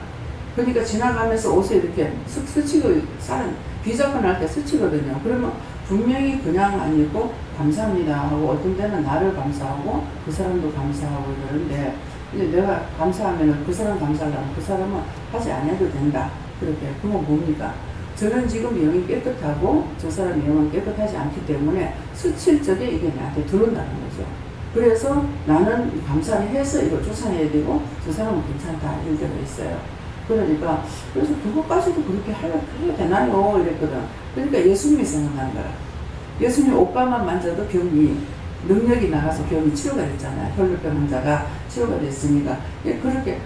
S1: 그러니까 지나가면서 옷에 이렇게 슥 스치고 사람 비자고 날 때 스치거든요. 그러면 분명히 그냥 아니고 감사합니다 하고 어떤 때는 나를 감사하고 그 사람도 감사하고 그러는데 이제 내가 감사하면 그 사람 감사하려면 그 사람은 하지 않아도 된다. 그렇게. 그건 뭡니까? 저는 지금 영이 깨끗하고 저 사람의 영은 깨끗하지 않기 때문에 스칠 적에 이게 나한테 들어온다는 거죠. 그래서 나는 감사를 해서 이걸 쫓아내야 되고 저 사람은 괜찮다 이런 데가 있어요. 그러니까 그래서 그것까지도 그렇게 해야 되나요? 이랬거든. 그러니까 예수님이 생각나는 거야. 예수님 옷가만 만져도 병이 능력이 나가서 병이 치료가 됐잖아요. 혈루병 환자가 치료가 됐으니까 그렇게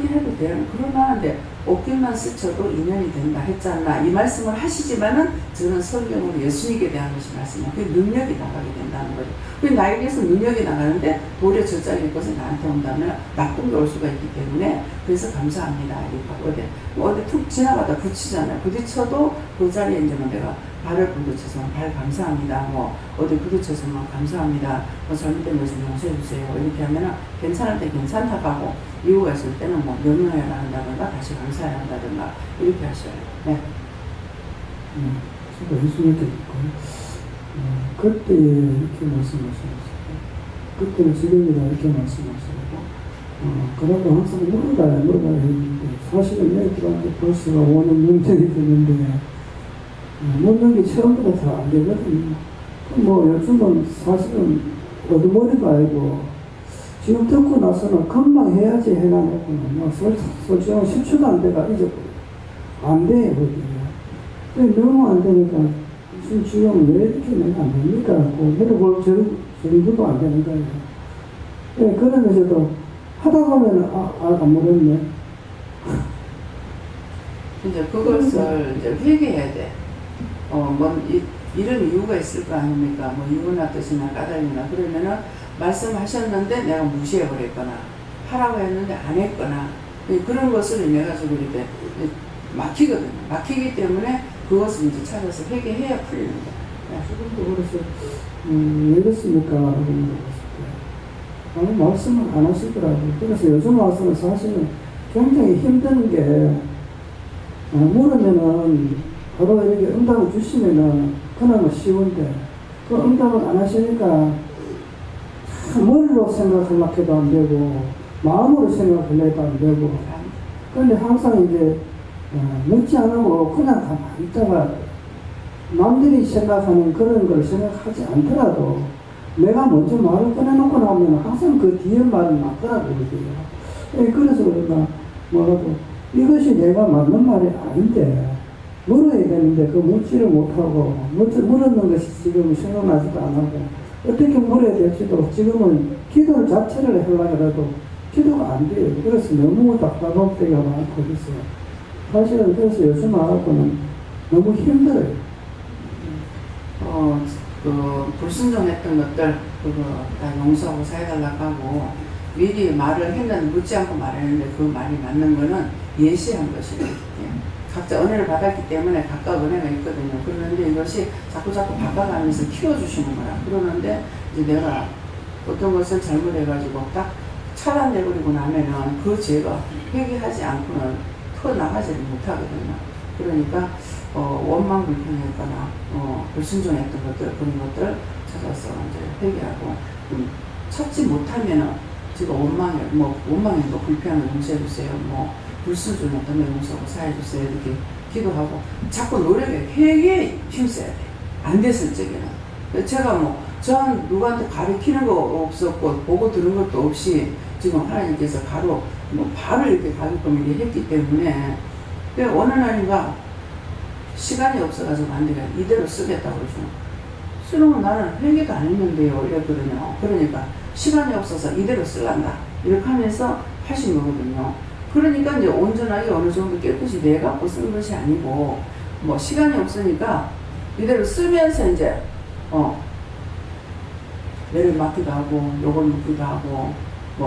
S1: 해도 되는 그럴 만한데 옷깃만 스쳐도 인연이 된다 했잖아. 이 말씀을 하시지만은 저는 성경으로 예수님에 대한 것이 말씀이야. 그 능력이 나가게 된다는 거죠. 그 나에게서 능력이 나가는데 도리어 저짝일 것은 나한테 온다면 나쁜 게 올 수가 있기 때문에 그래서 감사합니다. 이렇게 어디 툭 지나가다 부딪히잖아요. 부딪혀도 그 자리에 이제 내가 발을 부딪혀서 발 감사합니다. 뭐 어디 부딪혀서 감사합니다. 뭐 잘못된 것을 용서해주세요. 이렇게 하면은 괜찮을 때 괜찮다고 하고 이유가 있을 때는 뭐 명령해야 한다든가 다시 감사해야 한다든가 이렇게 하셔요. 네.
S2: 제가 예수님께 그때 이렇게 말씀하셨어요. 그때는 지금이다 이렇게 말씀하시고 그러고 항상 물어봐야 했는데 사실은 여기 들어왔는데 벌써 5년 6년이 됐는데 묻는 게 처음부터 잘 안 되거든요. 뭐 요즘은 사실은 어두머리도 아니고 지금 듣고 나서는 금방 해야지 해놔놓고는 뭐 솔직히 10초도 안 돼가 잊어버려. 안 돼, 그게. 너무 안 되니까 무슨 주영 왜 이렇게 내가 안 됩니까? 물어볼 정도도 안 되는 거예요. 네, 그러면서도 하다 보면 안 모르겠네.
S1: 이제 그것을 이제 회개해야 돼. 이런 이유가 있을 거 아닙니까? 뭐 이유나 뜻이나 까닭이나 그러면은 말씀하셨는데 내가 무시해버렸거나 하라고 했는데 안 했거나 그런 것을 인해가지고 이렇게 막히거든요. 막히기 때문에 그것을 이제 찾아서 회개해야 풀리는 거예요.
S2: 지금도 그래서 왜 그렇습니까? 라고 물어봤을 때 아니 말씀을 안 하시더라고요. 그래서 요즘 와서는 사실은 굉장히 힘든 게 물으면은 바로 이렇게 응답을 주시면은 그나마 쉬운데 그 응답을 안 하시니까 머리로 생각하려고 해도 안 되고 마음으로 생각하려고 안 되고 그런데 항상 이제 묻지 않으면 그냥 가만히 있다가
S8: 남들이 생각하는 그런 걸 생각하지 않더라도 내가 먼저 말을 꺼내놓고 나면 항상 그 뒤에 말은 맞더라고요. 그래서 그런가 뭐라도 이것이 내가 맞는 말이 아닌데 물어야 되는데 그 묻지를 못하고 물었는 것이 지금 생각나지도 않고 어떻게 물어야 될지도 지금은 기도 자체를 하려고 해도 기도가 안 돼요. 그래서 너무 답답할 때가 많고 있어요. 사실은 그래서 요즘 알았고는 너무 힘들어요.
S1: 그 불순종했던 것들 그거 다 용서하고 사해달라고 하고 미리 말을 했는데 묻지 않고 말했는데 그 말이 맞는 거는 예시한 것이에요. 각자 은혜를 받았기 때문에 각각 은혜가 있거든요. 그런데 이것이 자꾸 바꿔가면서 키워주시는 거야. 그러는데 이제 내가 어떤 것을 잘못해가지고 딱 차단돼버리고 나면은 그 죄가 회개하지 않고는 터나가지를 못하거든요. 그러니까 원망 불평했거나 불순종했던 것들 그런 것들 찾아서 이제 회개하고 찾지 못하면은 지금 원망에 불평을 용서해주세요. 불순종했던 거 용서하고 사해주세요. 이렇게 기도하고 자꾸 노력에 회개에 힘써야 돼. 안 됐을 적에는. 제가 전 누구한테 가르치는 거 없었고 보고 들은 것도 없이 지금 하나님께서 바로 이렇게 가르치고 했기 때문에 어느 날인가 시간이 없어가지고 안 되게 이대로 쓰겠다고 그러죠. 쓰는 나는 회개도 안 했는데요. 이랬거든요. 그러니까 시간이 없어서 이대로 쓸란다. 이렇게 하면서 하신 거거든요. 그러니까 이제 온전하게 어느 정도 깨끗이 내가 쓴 것이 아니고 시간이 없으니까 이대로 쓰면서 이제 내를 맡기도 하고 욕을 먹기도 하고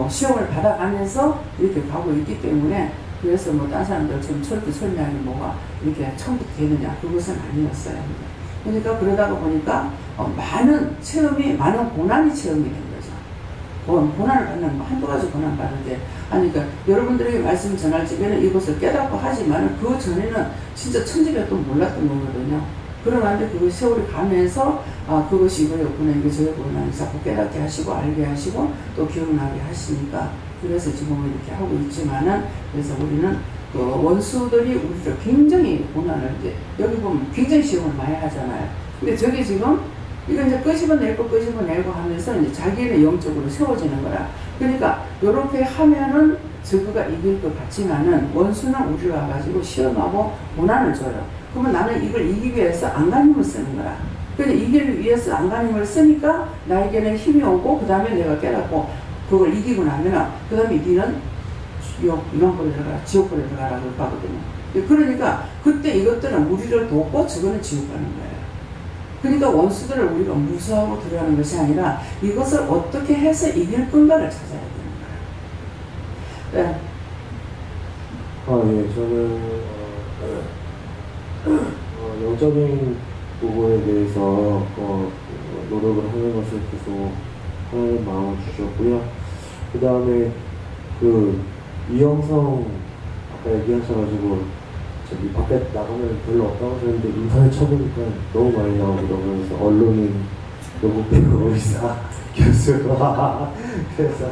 S1: 시험을 받아가면서 이렇게 가고 있기 때문에 그래서 딴 사람들처럼 저렇게 설명이 이렇게 처음부터 되느냐 그것은 아니었어요. 그러니까 그러다가 보니까 많은 고난이 체험이 된 거죠. 고난을 받는 한두 가지 고난 받는데 그러니까 여러분들에게 말씀 전할 적에는 이것을 깨닫고 하지만 그 전에는 진짜 천지백도 몰랐던 거거든요. 그러는데 그 세월이 가면서 그것이 이거였구나 이게 저였구나 자꾸 깨닫게 하시고 알게 하시고 또 기억나게 하시니까 그래서 지금은 이렇게 하고 있지만은 그래서 우리는 그 원수들이 우리를 굉장히 고난을 이제 여기 보면 굉장히 시험을 많이 하잖아요. 근데 저게 지금 이거 이제 끄집어내고 하면서 이제 자기는 영적으로 세워지는 거라. 그러니까 이렇게 하면은 저거가 이길 것 같지만은 원수는 우리를 와가지고 시험하고 고난을 줘요. 그러면 나는 이걸 이기기 위해서 안간힘을 쓰는 거라. 그러니까 이기기 위해서 안간힘을 쓰니까 나에게는 힘이 오고 그 다음에 내가 깨닫고 그걸 이기고 나면은 그 다음에 니는 이만불에 들어가라 지옥불에 들어가라 그렇게 하거든요. 그러니까 그때 이것들은 우리를 돕고 저거는 지옥 가는 거예요. 그러니까 원수들을 우리가 무서워하고 들어가는 것이 아니라 이것을 어떻게 해서 이길 건가를 찾아야 되는 거예요. 네.
S7: 예, 저는 영적인 부분에 대해서 노력을 하는 것을 계속 하는 마음을 주셨고요. 그 다음에 이영성 아까 얘기하셔가지고 저기 밖에 나가면 별로 없다고 하셨는데 인터넷 쳐보니까 너무 많이 나오더라고요. 그래서 언론인 노부배우 의사 교수 그래서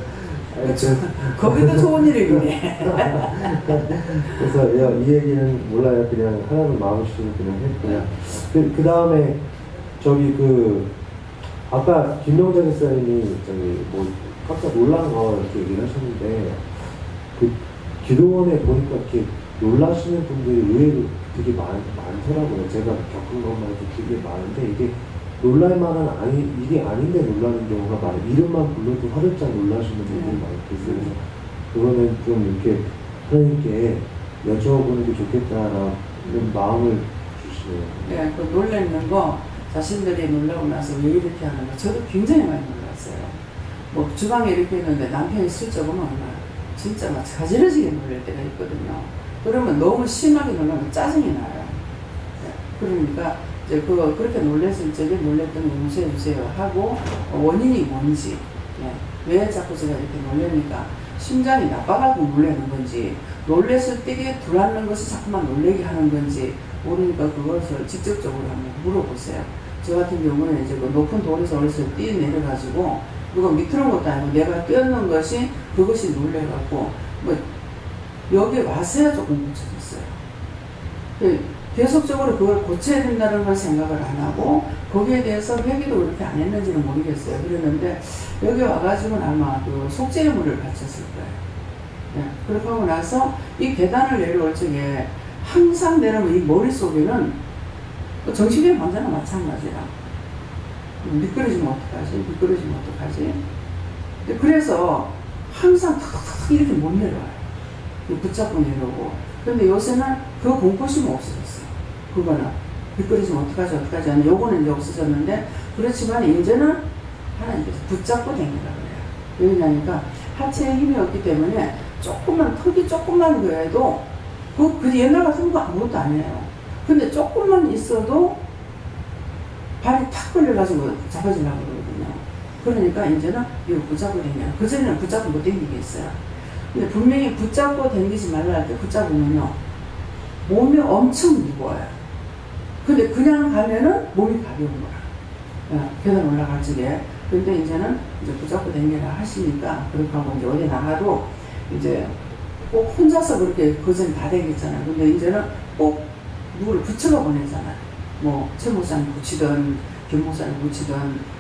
S1: 거기도 좋은 일이네.
S7: 그래서 이 얘기는 몰라요. 그냥 하나는 마음 주시고 그냥 했고요. 그 다음에 아까 김명재 목사님이 깜짝 놀란 거 이렇게 얘기를 하셨는데 기도원에 보니까 이렇게 놀라시는 분들이 의외로 되게 많더라고요. 제가 겪은 것만 해도 되게 많은데 이게 놀랄만한 이게 아닌데 놀라는 경우가 많아요. 이름만 불러도 화들짝 놀라시는 분들이 많이 계세요. 그거는 좀 이렇게 하나님께 여쭤보는 게 좋겠다라는 마음을 주시네요.
S1: 네, 그 놀라는 거 자신들이 놀라고 나서 왜 이렇게 하는 거 저도 굉장히 많이 놀랐어요. 주방에 이렇게 했는데 남편이 슬쩍 오면 진짜 가지러지게 놀랄 때가 있거든요. 그러면 너무 심하게 놀라면 짜증이 나요. 네, 그러니까 이제 그렇게 놀랬을 적에 놀랬던 거 용서해주세요 하고 원인이 뭔지 왜 자꾸 제가 이렇게 놀래니까 심장이 나빠가지고 놀라는 건지 놀랬을 때에 들어앉는 것이 자꾸만 놀래게 하는 건지 모르니까 그것을 직접적으로 한번 물어보세요. 저 같은 경우는 이제 높은 돌에서 어디서 뛰어내려가지고 누가 밑으로 것도 아니고 내가 뛰었는 것이 그것이 놀래갖고 여기 와서야 조금 고쳐졌어요. 계속적으로 그걸 고쳐야 된다는 걸 생각을 안 하고 거기에 대해서 회개도 그렇게 안 했는지는 모르겠어요. 그랬는데 여기 와가지고는 아마 그 속죄의무를 바쳤을 거예요. 네. 그렇게 하고 나서 이 계단을 내려올 적에 항상 내려면 이 머릿속에는 정신의 문제나 마찬가지라 미끄러지면 어떡하지? 미끄러지면 어떡하지? 그래서 항상 탁탁탁 이렇게 못 내려와요. 붙잡고 내려오고. 근데 요새는 그 공포심이 없어졌어요. 그거는 미끄러지면 어떡하지 하는 요거는 이제 없어졌는데, 그렇지만 이제는 하나님께서 붙잡고 다니라 그래요. 왜냐니까 하체에 힘이 없기 때문에 조금만, 턱이 조금만 그래도 그 옛날 같은 거 아무것도 아니에요. 근데 조금만 있어도 발이 탁 걸려가지고 잡아지려고 그러거든요. 그러니까 이제는 이거 붙잡고 다녀요. 그전에는 붙잡고 못 다니겠어요. 근데 분명히 붙잡고 다니지 말라 할 때 붙잡으면요, 몸이 엄청 무거워요. 근데 그냥 가면은 몸이 가벼운 거야. 계단 올라갈 적에. 근데 이제는 이제 붙잡고 다니라 하시니까, 그렇게 하고 이제 어디 나가도 이제 꼭 혼자서 그렇게 그전 다 되겠잖아요. 근데 이제는 꼭 누구를 붙여가 보내잖아요. 뭐 최 목사님 붙이든 김 목사님 붙이든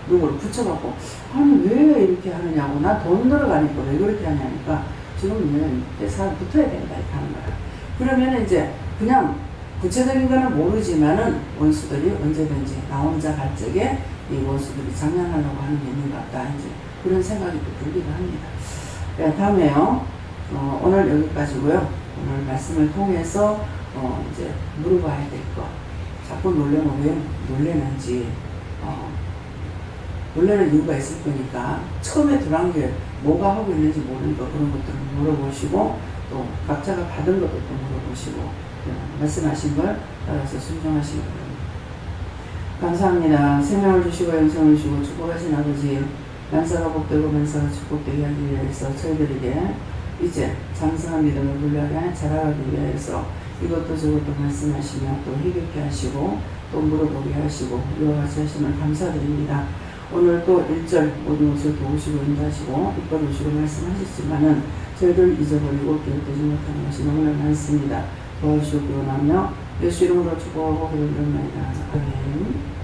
S1: 누구를 붙여갖고, 아니 왜 이렇게 하느냐고, 나 돈 들어가니까 왜 그렇게 하냐니까, 지금은 사람 붙어야 된다 이렇게 하는 거야. 그러면 이제 그냥 구체적인 거는 모르지만은 원수들이 언제든지 나 혼자 갈 적에 이 원수들이 장난하려고 하는 게 있는 것 같다, 이제 그런 생각이 또 들기도 합니다. 네, 다음에요. 오늘 여기까지고요. 오늘 말씀을 통해서 이제 물어봐야 될 거. 자꾸 놀래면 왜 놀래는지, 놀래는 이유가 있을 거니까 처음에 들어간 게 뭐가 하고 있는지 모르는 거, 그런 것들을 물어보시고, 또 각자가 받은 것도 또 물어보시고, 말씀하신 걸 따라서 순종하시기 바랍니다. 감사합니다. 생명을 주시고 영생을 주시고 축복하신 아버지, 만사가 복되고 만사가 축복되게 하기 위해서 저희들에게 이제 장성한 믿음을 물려가 자라가기 위해서 이것도 저것도 말씀하시며 또 해결케 하시고 또 물어보게 하시고 이와 같이 하시면 감사드립니다. 오늘 또 1절 모든 것을 도우시고 인도하시고 이끌어주시고 말씀하셨지만은 저희를 잊어버리고 기억되지 못하는 것이 너무나 많습니다. 도와주시고 원하며 예수 이름으로 축복하고 기도드립니다. 아멘.